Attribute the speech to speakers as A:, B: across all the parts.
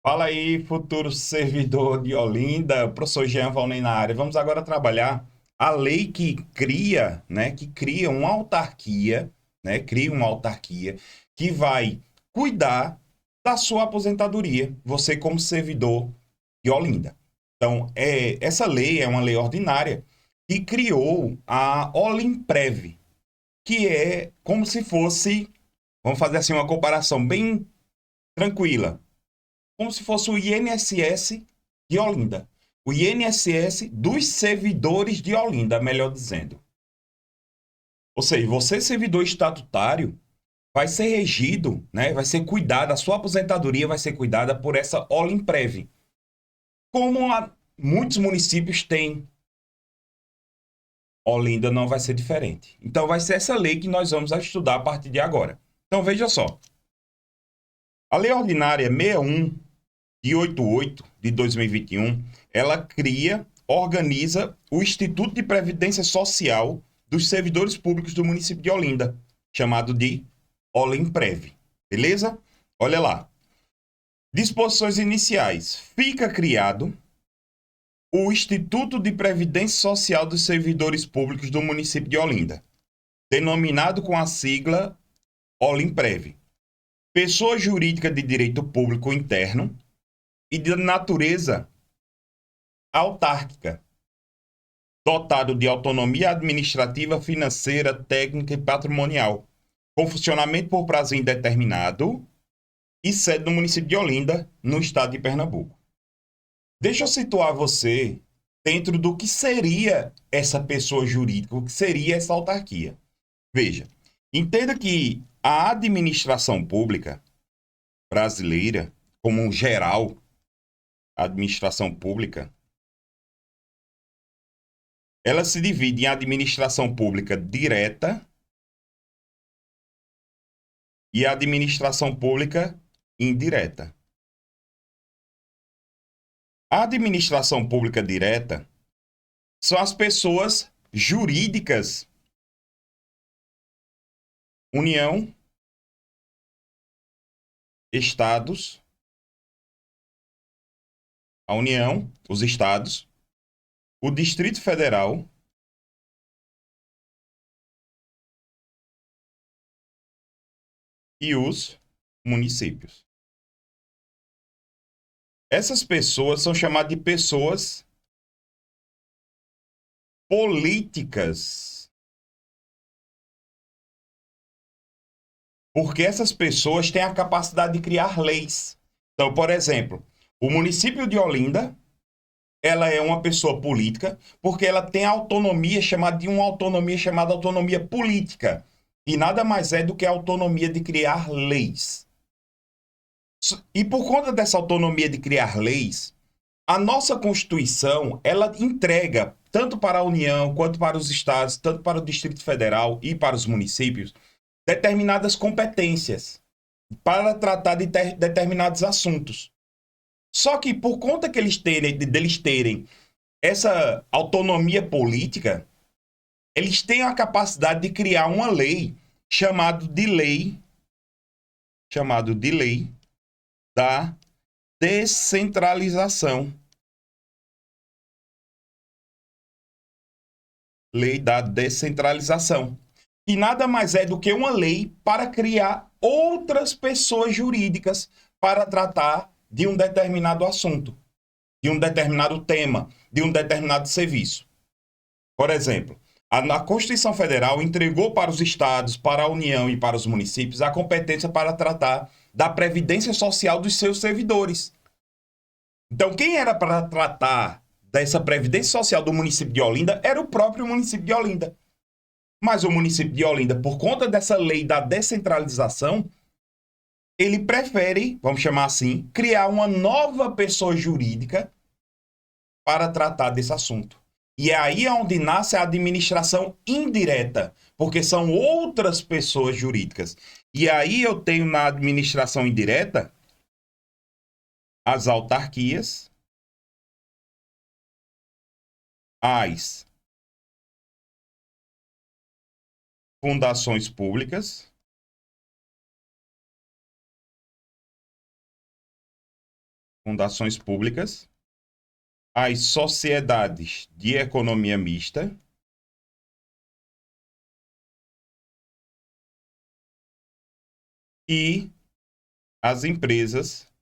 A: Fala aí, futuro servidor de Olinda, professor Jean Valnei na área. Vamos agora trabalhar a lei que cria, que cria uma autarquia, cria uma autarquia que vai cuidar da sua aposentadoria, você como servidor de Olinda. Então, essa lei é uma lei ordinária que criou a Olimprev, que é como se fosse, vamos fazer assim uma comparação bem tranquila, como se fosse o INSS de Olinda. O INSS dos servidores de Olinda, melhor dizendo. Ou seja, você, servidor estatutário, vai ser regido, vai ser cuidado, a sua aposentadoria vai ser cuidada por essa Olimprev. Como muitos municípios têm, Olinda não vai ser diferente. Então, vai ser essa lei que nós vamos estudar a partir de agora. Então, veja só. A Lei Ordinária 61 de 88 de 2021, ela cria, organiza o Instituto de Previdência Social dos Servidores Públicos do município de Olinda, chamado de Olimprev. Beleza? Olha lá. Disposições iniciais. Fica criado o Instituto de Previdência Social dos Servidores Públicos do município de Olinda, denominado com a sigla Olimprev. Pessoa jurídica de direito público interno e de natureza autárquica, dotado de autonomia administrativa, financeira, técnica e patrimonial, com funcionamento por prazo indeterminado e sede no município de Olinda, no estado de Pernambuco. Deixa eu situar você dentro do que seria essa pessoa jurídica, o que seria essa autarquia. Veja, entenda que a administração pública brasileira, como um geral, a administração pública, ela se divide em administração pública direta e a administração pública indireta. A administração pública direta são as pessoas jurídicas, União, Estados, a União, os Estados, o Distrito Federal e os municípios. Essas pessoas são chamadas de pessoas políticas, porque essas pessoas têm a capacidade de criar leis. Então, por exemplo, o município de Olinda, ela é uma pessoa política porque ela tem autonomia chamada autonomia política, e nada mais é do que a autonomia de criar leis. E por conta dessa autonomia de criar leis, a nossa Constituição, ela entrega tanto para a União, quanto para os estados, tanto para o Distrito Federal e para os municípios, determinadas competências para tratar de determinados assuntos. Só que por conta que deles terem essa autonomia política, eles têm a capacidade de criar uma lei chamado de lei, chamado de lei da descentralização. Lei da descentralização. E nada mais é do que uma lei para criar outras pessoas jurídicas para tratar de um determinado assunto, de um determinado tema, de um determinado serviço. Por exemplo, a Constituição Federal entregou para os estados, para a União e para os municípios a competência para tratar da previdência social dos seus servidores. Então, quem era para tratar dessa previdência social do município de Olinda era o próprio município de Olinda. Mas o município de Olinda, por conta dessa lei da descentralização, ele prefere, vamos chamar assim, criar uma nova pessoa jurídica para tratar desse assunto. E é aí onde nasce a administração indireta, porque são outras pessoas jurídicas. E aí eu tenho na administração indireta as autarquias, as fundações públicas, fundações públicas, as sociedades de economia mista e as empresas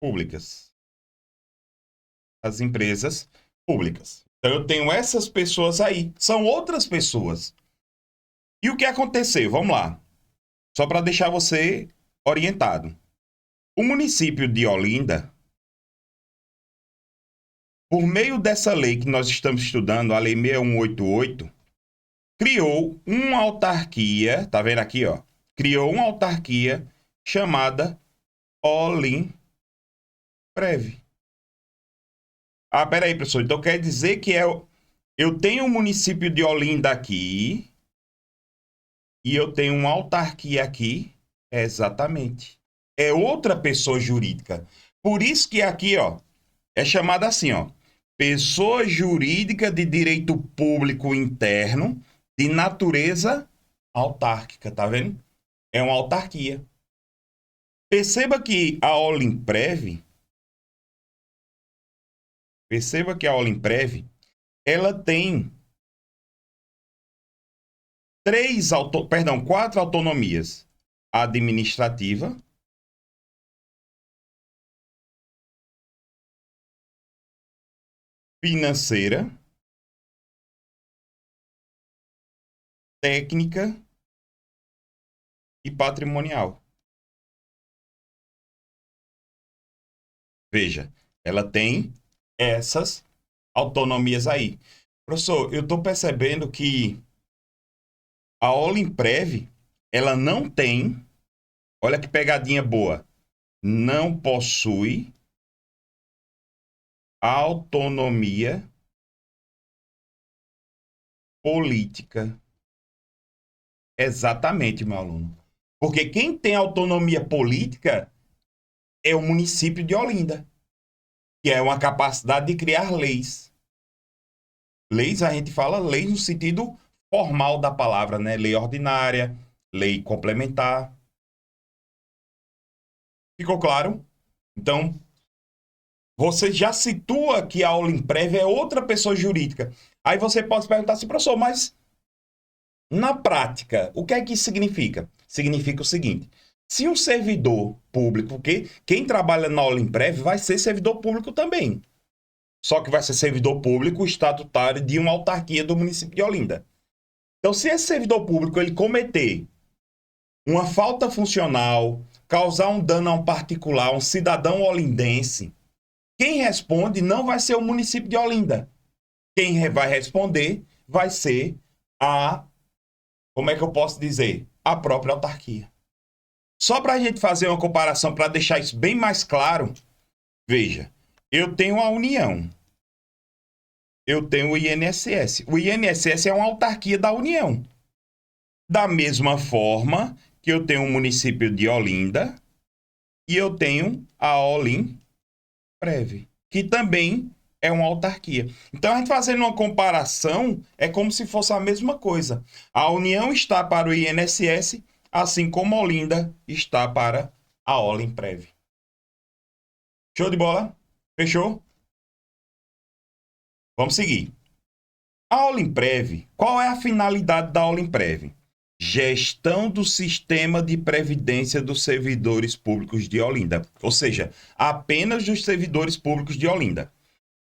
A: públicas. As empresas públicas. Então eu tenho essas pessoas aí, são outras pessoas. E o que aconteceu? Vamos lá. Só para deixar você orientado. O município de Olinda, por meio dessa lei que nós estamos estudando, a Lei 6188, criou uma autarquia, tá vendo aqui, ó? Criou uma autarquia chamada Olinprev. Ah, peraí, professor. Então quer dizer que eu tenho o município de Olinda aqui e eu tenho uma autarquia aqui? Exatamente. É outra pessoa jurídica. Por isso que aqui, ó, é chamada assim, ó, pessoa jurídica de direito público interno de natureza autárquica, tá vendo? É uma autarquia. Perceba que a Olimprev, ela tem quatro autonomias: administrativa, financeira, técnica e patrimonial. Veja, ela tem essas autonomias aí. Professor, eu estou percebendo que a Olimprev, ela não tem, olha que pegadinha boa, não possui autonomia política. Exatamente, meu aluno. Porque quem tem autonomia política é o município de Olinda, que é uma capacidade de criar leis. Leis, a gente fala leis no sentido formal da palavra, né? Lei ordinária, lei complementar. Ficou claro? Então, você já situa que a Olimprev é outra pessoa jurídica. Aí você pode se perguntar assim, professor, mas na prática, o que é que isso significa? Significa o seguinte: se um servidor público, porque quem trabalha na Olimprev vai ser servidor público também. Só que vai ser servidor público estatutário de uma autarquia do município de Olinda. Então, se esse servidor público ele cometer uma falta funcional, causar um dano a um particular, um cidadão olindense, quem responde não vai ser o município de Olinda. Quem vai responder vai ser como é que eu posso dizer? A própria autarquia. Só para a gente fazer uma comparação, para deixar isso bem mais claro, veja, eu tenho a União, eu tenho o INSS. O INSS é uma autarquia da União. Da mesma forma que eu tenho o município de Olinda e eu tenho a Olimprev, que também é uma autarquia. Então, a gente fazendo uma comparação, é como se fosse a mesma coisa. A União está para o INSS, assim como a Olinda está para a Olimprev. Show de bola? Fechou? Vamos seguir. A Olimprev, qual é a finalidade da Olimprev? Gestão do sistema de previdência dos servidores públicos de Olinda. Ou seja, apenas dos servidores públicos de Olinda,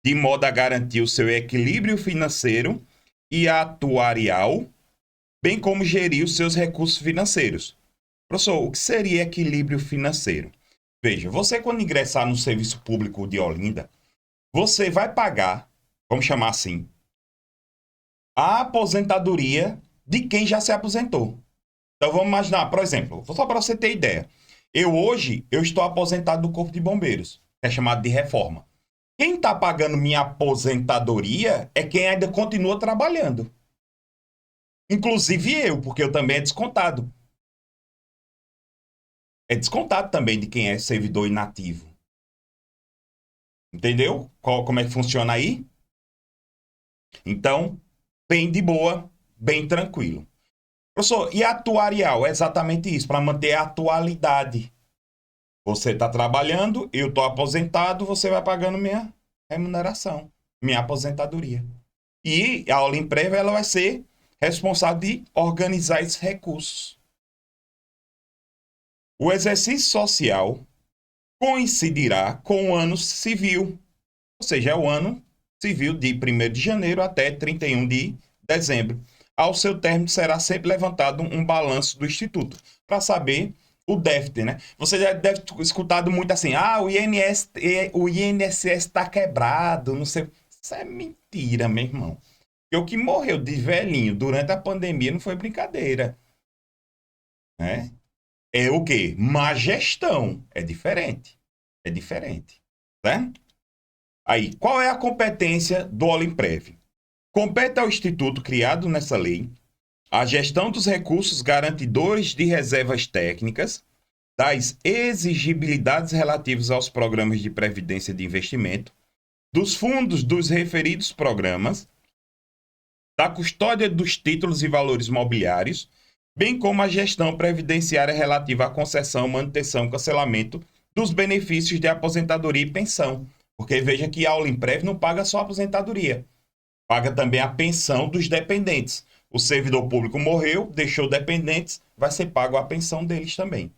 A: de modo a garantir o seu equilíbrio financeiro e atuarial, bem como gerir os seus recursos financeiros. Professor, o que seria equilíbrio financeiro? Veja, você quando ingressar no serviço público de Olinda, você vai pagar, vamos chamar assim, a aposentadoria de quem já se aposentou. Então vamos imaginar, por exemplo, só para você ter ideia, hoje eu estou aposentado do Corpo de Bombeiros, é chamado de reforma. Quem está pagando minha aposentadoria é quem ainda continua trabalhando. Inclusive eu, porque eu também é descontado. É descontado também de quem é servidor inativo. Entendeu? Como é que funciona aí? Então, bem de boa, bem tranquilo. Professor, e atuarial? É exatamente isso, para manter a atualidade. Você está trabalhando, eu estou aposentado, você vai pagando minha remuneração, minha aposentadoria. E a Olimprev ela vai ser responsável de organizar esses recursos. O exercício social coincidirá com o ano civil, ou seja, é o ano civil de 1º de janeiro até 31 de dezembro. Ao seu término, será sempre levantado um balanço do Instituto, para saber o déficit, né? Você já deve ter escutado muito assim, o INSS está quebrado, não sei. Isso é mentira, meu irmão. Porque o que morreu de velhinho durante a pandemia não foi brincadeira, né? É o quê? Má gestão. É diferente. É diferente, né? Aí, qual é a competência do Olimprev? Compete ao Instituto criado nessa lei a gestão dos recursos garantidores de reservas técnicas, das exigibilidades relativas aos programas de previdência de investimento, dos fundos dos referidos programas, da custódia dos títulos e valores mobiliários, bem como a gestão previdenciária relativa à concessão, manutenção, cancelamento dos benefícios de aposentadoria e pensão. Porque veja que a Olimprev não paga só a aposentadoria, paga também a pensão dos dependentes. O servidor público morreu, deixou dependentes, vai ser pago a pensão deles também.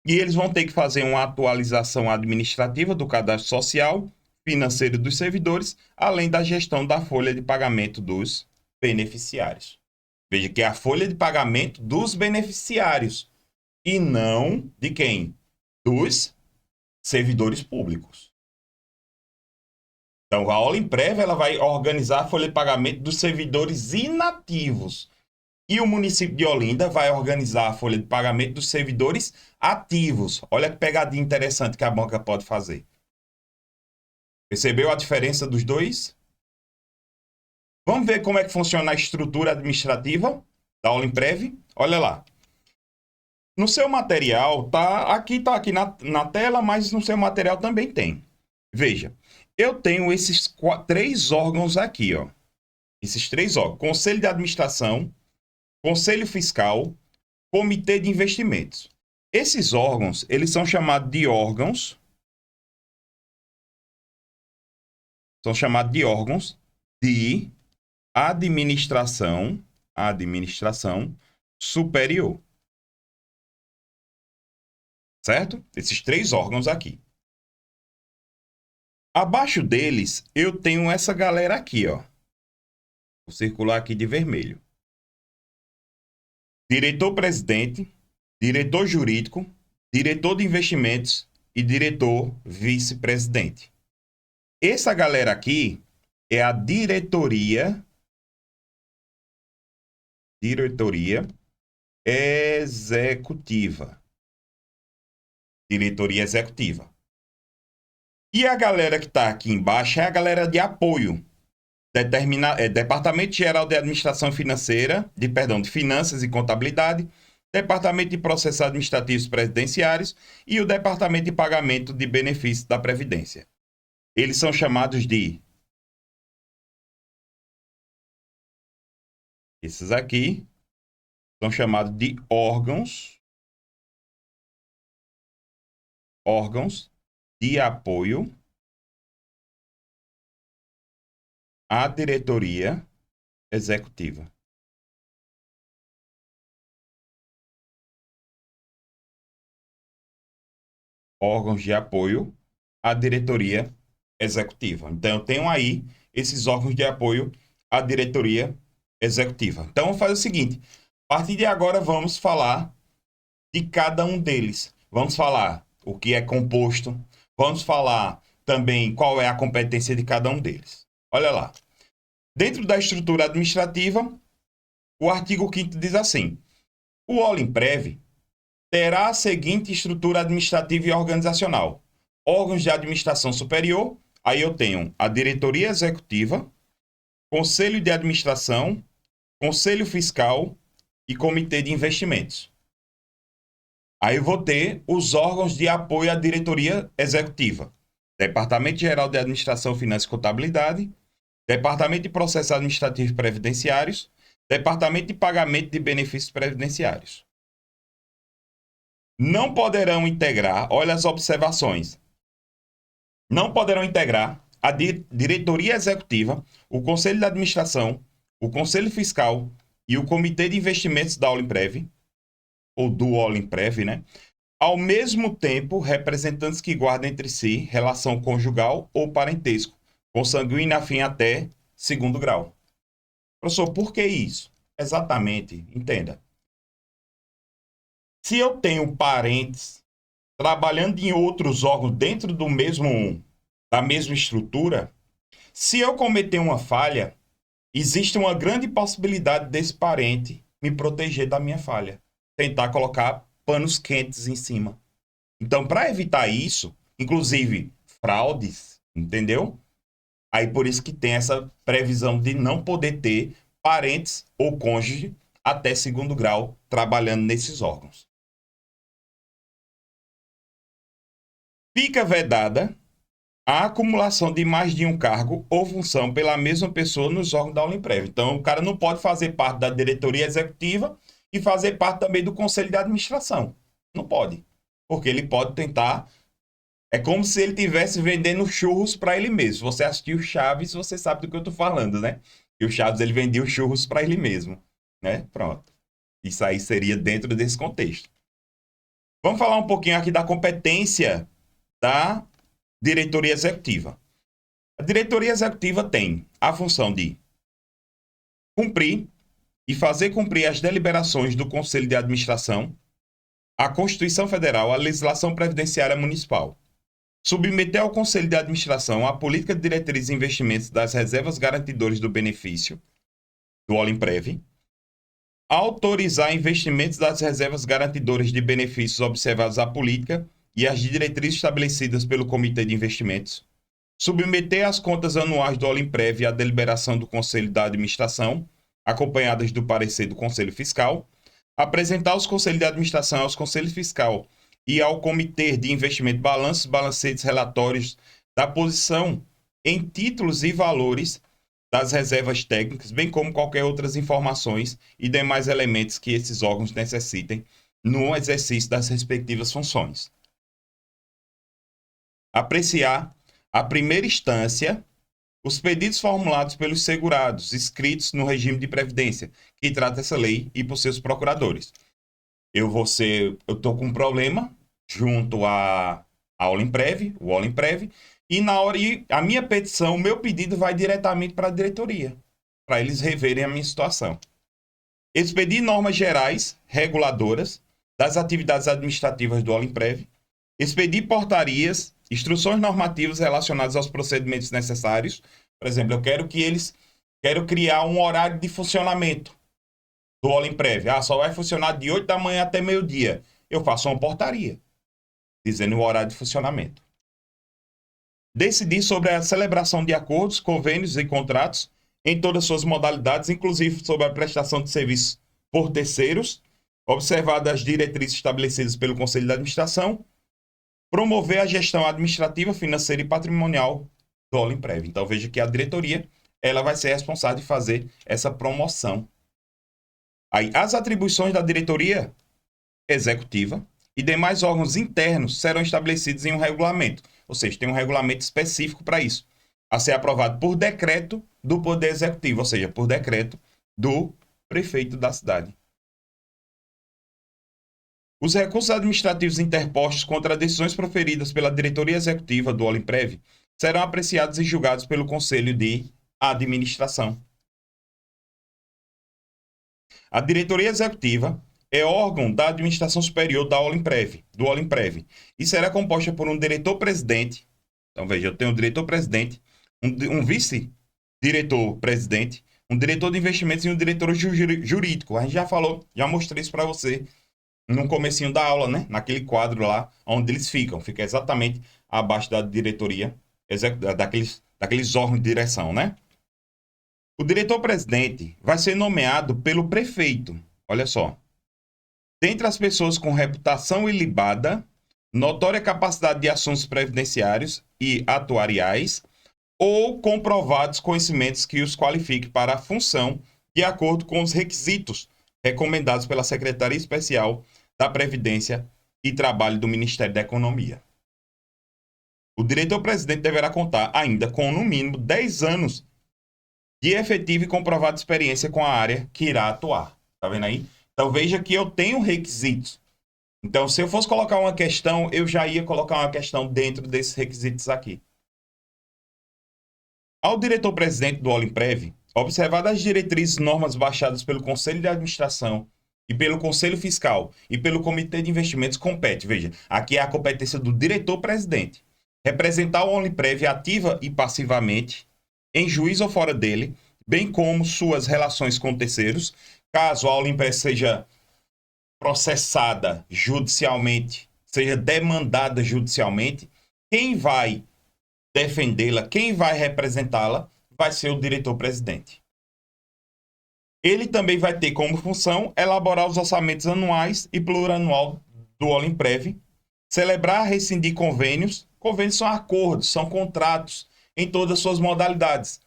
A: E eles vão ter que fazer uma atualização administrativa do cadastro social, financeiro dos servidores, além da gestão da folha de pagamento dos beneficiários. Veja que é a folha de pagamento dos beneficiários e não de quem? Dos servidores públicos. Então, a Olimprev ela vai organizar a folha de pagamento dos servidores inativos. E o município de Olinda vai organizar a folha de pagamento dos servidores ativos. Olha que pegadinha interessante que a banca pode fazer. Percebeu a diferença dos dois? Vamos ver como é que funciona a estrutura administrativa da Olimprev? Olha lá. No seu material, tá aqui na tela, mas no seu material também tem. Veja, eu tenho esses 3 órgãos aqui, ó. Esses 3 órgãos: Conselho de Administração, Conselho Fiscal, Comitê de Investimentos. Esses órgãos, eles são chamados de órgãos de administração superior. Certo? Esses 3 órgãos aqui. Abaixo deles, eu tenho essa galera aqui, ó. Vou circular aqui de vermelho. Diretor-presidente, diretor jurídico, diretor de investimentos e diretor vice-presidente. Essa galera aqui é a diretoria executiva. Diretoria executiva. E a galera que está aqui embaixo é a galera de apoio. Departamento Geral de Administração Financeira, de Finanças e Contabilidade, Departamento de Processos Administrativos Previdenciários e o Departamento de Pagamento de Benefícios da Previdência. Eles são chamados de... Esses aqui são chamados de órgãos de apoio à diretoria executiva. Órgãos de apoio à diretoria executiva. Então, eu tenho aí esses órgãos de apoio à diretoria executiva. Então, vamos fazer o seguinte. A partir de agora, vamos falar de cada um deles. Vamos falar o que é composto. Vamos falar também qual é a competência de cada um deles. Olha lá. Dentro da estrutura administrativa, o artigo 5º diz assim: o Olimprev terá a seguinte estrutura administrativa e organizacional: órgãos de administração superior, aí eu tenho a diretoria executiva, conselho de administração, conselho fiscal e comitê de investimentos. Aí eu vou ter os órgãos de apoio à diretoria executiva: Departamento Geral de Administração, Finanças e Contabilidade, Departamento de Processos Administrativos e Previdenciários, Departamento de Pagamento de Benefícios Previdenciários. não poderão integrar, olha as observações, não poderão integrar a diretoria executiva, o conselho de administração, o conselho fiscal e o comitê de investimentos da Olimprev, ou do Olimprev, né? Ao mesmo tempo, representantes que guardam entre si relação conjugal ou parentesco, consanguíneo afim até segundo grau. Professor, por que isso? Exatamente, entenda. Se eu tenho parentes trabalhando em outros órgãos dentro da mesma estrutura, se eu cometer uma falha, existe uma grande possibilidade desse parente me proteger da minha falha. Tentar colocar panos quentes em cima. Então, para evitar isso, inclusive fraudes, entendeu? Aí por isso que tem essa previsão de não poder ter parentes ou cônjuge até segundo grau trabalhando nesses órgãos. Fica vedada a acumulação de mais de um cargo ou função pela mesma pessoa nos órgãos da Olimprev. Então, o cara não pode fazer parte da diretoria executiva e fazer parte também do conselho de administração. Não pode. Porque ele pode tentar. É como se ele estivesse vendendo churros para ele mesmo. Se você assistiu Chaves, você sabe do que eu estou falando, né? E o Chaves ele vendia os churros para ele mesmo, né? Pronto. Isso aí seria dentro desse contexto. Vamos falar um pouquinho aqui da competência da diretoria executiva. A diretoria executiva tem a função de cumprir e fazer cumprir as deliberações do Conselho de Administração, a Constituição Federal, a legislação previdenciária municipal. Submeter ao Conselho de Administração a política de diretrizes e investimentos das reservas garantidoras do benefício, do Olimprev. Autorizar investimentos das reservas garantidoras de benefícios observados à política e as diretrizes estabelecidas pelo Comitê de Investimentos. Submeter as contas anuais do Olimprev à deliberação do Conselho da Administração, acompanhadas do parecer do Conselho Fiscal. Apresentar aos Conselhos de Administração, aos Conselhos Fiscal e ao Comitê de Investimento balanços, balancetes, relatórios da posição em títulos e valores das reservas técnicas, bem como qualquer outras informações e demais elementos que esses órgãos necessitem no exercício das respectivas funções. Apreciar, a primeira instância, os pedidos formulados pelos segurados, inscritos no regime de previdência, que trata essa lei, e por seus procuradores. Eu estou com um problema junto à Olimprev, o Olimprev, e na hora a minha petição, o meu pedido vai diretamente para a diretoria, para eles reverem a minha situação. Expedir normas gerais, reguladoras, das atividades administrativas do Olimprev, expedir portarias, instruções normativas relacionadas aos procedimentos necessários. Por exemplo, eu quero criar um horário de funcionamento do Olimprev. Só vai funcionar de 8 da manhã até meio-dia. Eu faço uma portaria dizendo o horário de funcionamento. Decidir sobre a celebração de acordos, convênios e contratos em todas suas modalidades, inclusive sobre a prestação de serviços por terceiros, observadas as diretrizes estabelecidas pelo Conselho de Administração. Promover a gestão administrativa, financeira e patrimonial do Olimprev. Então, veja que a diretoria ela vai ser responsável de fazer essa promoção. Aí, as atribuições da diretoria executiva e demais órgãos internos serão estabelecidos em um regulamento. Ou seja, tem um regulamento específico para isso, a ser aprovado por decreto do Poder Executivo, ou seja, por decreto do prefeito da cidade. Os recursos administrativos interpostos contra decisões proferidas pela diretoria executiva do Olimprev serão apreciados e julgados pelo Conselho de Administração. A diretoria executiva é órgão da administração superior do Olimprev, e será composta por um diretor-presidente. Então, veja, eu tenho um diretor-presidente, um vice-diretor-presidente, um diretor de investimentos e um diretor jurídico. A gente já falou, já mostrei isso para você no comecinho da aula, né? Naquele quadro lá, onde eles ficam. Fica exatamente abaixo da diretoria, daqueles órgãos de direção, né? O diretor-presidente vai ser nomeado pelo prefeito. Olha só. Dentre as pessoas com reputação ilibada, notória capacidade de assuntos previdenciários e atuariais, ou comprovados conhecimentos que os qualifiquem para a função de acordo com os requisitos recomendados pela Secretaria Especial da Previdência e Trabalho do Ministério da Economia. O diretor-presidente deverá contar ainda com, no mínimo, 10 anos de efetiva e comprovada experiência com a área que irá atuar. Tá vendo aí? Então veja que eu tenho requisitos. Então, se eu fosse colocar uma questão, eu já ia colocar uma questão dentro desses requisitos aqui. Ao diretor-presidente do Olimprev, observadas as diretrizes e normas baixadas pelo Conselho de Administração e pelo Conselho Fiscal e pelo Comitê de Investimentos, compete, veja, aqui é a competência do diretor-presidente, representar o Olimprev ativa e passivamente, em juízo ou fora dele, bem como suas relações com terceiros, caso a Olimprev seja processada judicialmente, seja demandada judicialmente, quem vai defendê-la, quem vai representá-la, vai ser o diretor-presidente. Ele também vai ter como função elaborar os orçamentos anuais e plurianual do Olimprev, celebrar, rescindir convênios. Convênios são acordos, são contratos em todas as suas modalidades,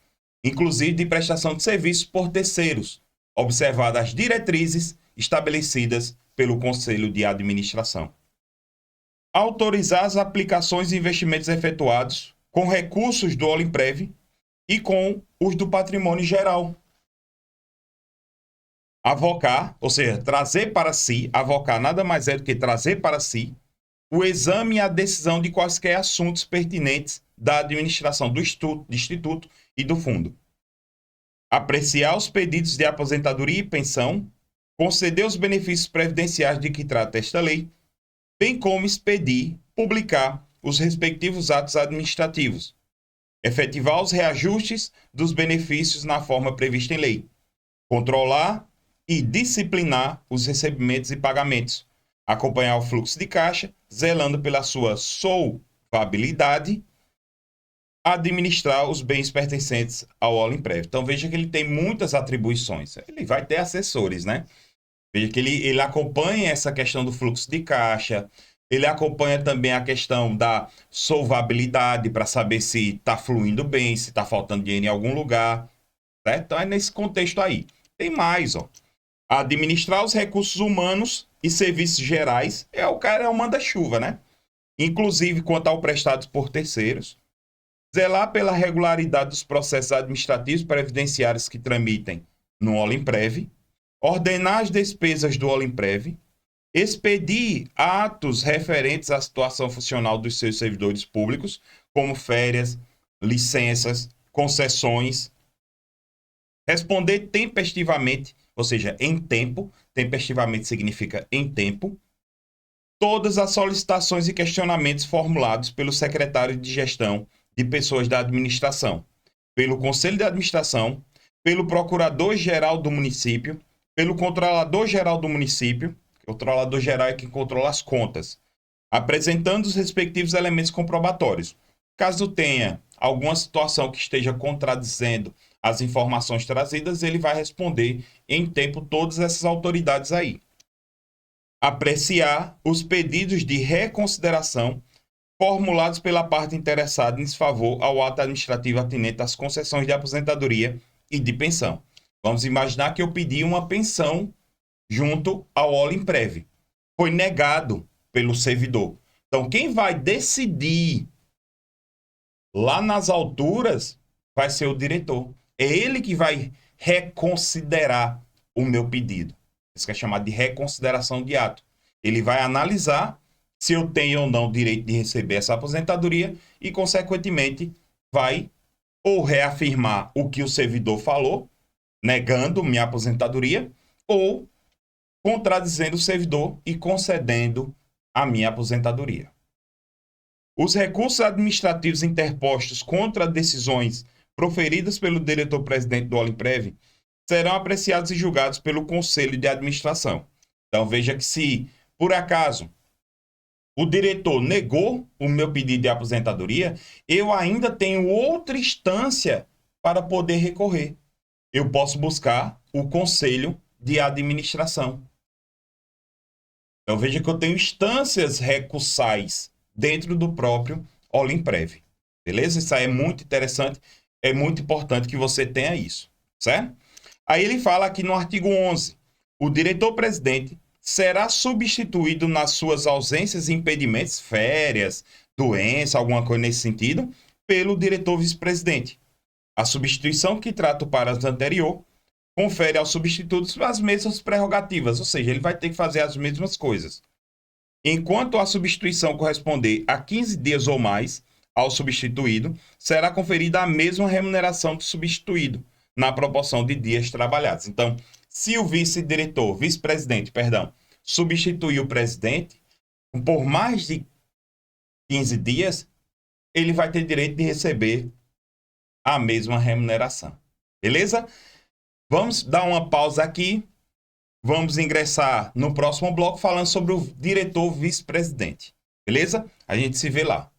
A: inclusive de prestação de serviços por terceiros, observadas as diretrizes estabelecidas pelo Conselho de Administração. Autorizar as aplicações e investimentos efetuados com recursos do Olimprev e com os do patrimônio geral. Avocar, ou seja, trazer para si, avocar nada mais é do que trazer para si o exame e a decisão de quaisquer assuntos pertinentes da administração do Instituto e do Fundo. Apreciar os pedidos de aposentadoria e pensão, conceder os benefícios previdenciários de que trata esta lei, bem como expedir, publicar os respectivos atos administrativos, efetivar os reajustes dos benefícios na forma prevista em lei, controlar e disciplinar os recebimentos e pagamentos, acompanhar o fluxo de caixa, zelando pela sua solvabilidade, administrar os bens pertencentes ao Olimprev. Então veja que ele tem muitas atribuições. Ele vai ter assessores, né? Veja que ele acompanha essa questão do fluxo de caixa, ele acompanha também a questão da solvabilidade para saber se está fluindo bem, se está faltando dinheiro em algum lugar. Certo? Então é nesse contexto aí. Tem mais, ó. Administrar os recursos humanos e serviços gerais. O cara é o manda-chuva, né? Inclusive quanto ao prestado por terceiros. Zelar pela regularidade dos processos administrativos previdenciários que tramitem no Olimprev. Ordenar as despesas do Olimprev. Expedir atos referentes à situação funcional dos seus servidores públicos, como férias, licenças, concessões. Responder tempestivamente, ou seja, em tempo. Tempestivamente significa em tempo. Todas as solicitações e questionamentos formulados pelo secretário de gestão de pessoas da administração, pelo Conselho de Administração, pelo Procurador-Geral do município, pelo Controlador-Geral do município. O controlador-geral é quem controla as contas, apresentando os respectivos elementos comprobatórios. Caso tenha alguma situação que esteja contradizendo as informações trazidas, ele vai responder em tempo todas essas autoridades aí. Apreciar os pedidos de reconsideração formulados pela parte interessada em desfavor ao ato administrativo atinente às concessões de aposentadoria e de pensão. Vamos imaginar que eu pedi uma pensão junto ao Olimprev. Foi negado pelo servidor. Então, quem vai decidir lá nas alturas vai ser o diretor. É ele que vai reconsiderar o meu pedido. Isso que é chamado de reconsideração de ato. Ele vai analisar se eu tenho ou não direito de receber essa aposentadoria e, consequentemente, vai ou reafirmar o que o servidor falou, negando minha aposentadoria, ou contradizendo o servidor e concedendo a minha aposentadoria. Os recursos administrativos interpostos contra decisões proferidas pelo diretor-presidente do Olimprev serão apreciados e julgados pelo Conselho de Administração. Então veja que se, por acaso, o diretor negou o meu pedido de aposentadoria, eu ainda tenho outra instância para poder recorrer. Eu posso buscar o Conselho de Administração. Então veja que eu tenho instâncias recursais dentro do próprio Olimprev. Beleza? Isso aí é muito interessante, é muito importante que você tenha isso, certo? Aí ele fala aqui no artigo 11, o diretor-presidente será substituído nas suas ausências e impedimentos, férias, doença, alguma coisa nesse sentido, pelo diretor vice-presidente. A substituição que trata o parágrafo anterior confere aos substitutos as mesmas prerrogativas, ou seja, ele vai ter que fazer as mesmas coisas. Enquanto a substituição corresponder a 15 dias ou mais ao substituído, será conferida a mesma remuneração do substituído, na proporção de dias trabalhados. Então, se o vice-presidente, substituir o presidente, por mais de 15 dias, ele vai ter direito de receber a mesma remuneração. Beleza? Vamos dar uma pausa aqui. Vamos ingressar no próximo bloco falando sobre o diretor vice-presidente. Beleza? A gente se vê lá.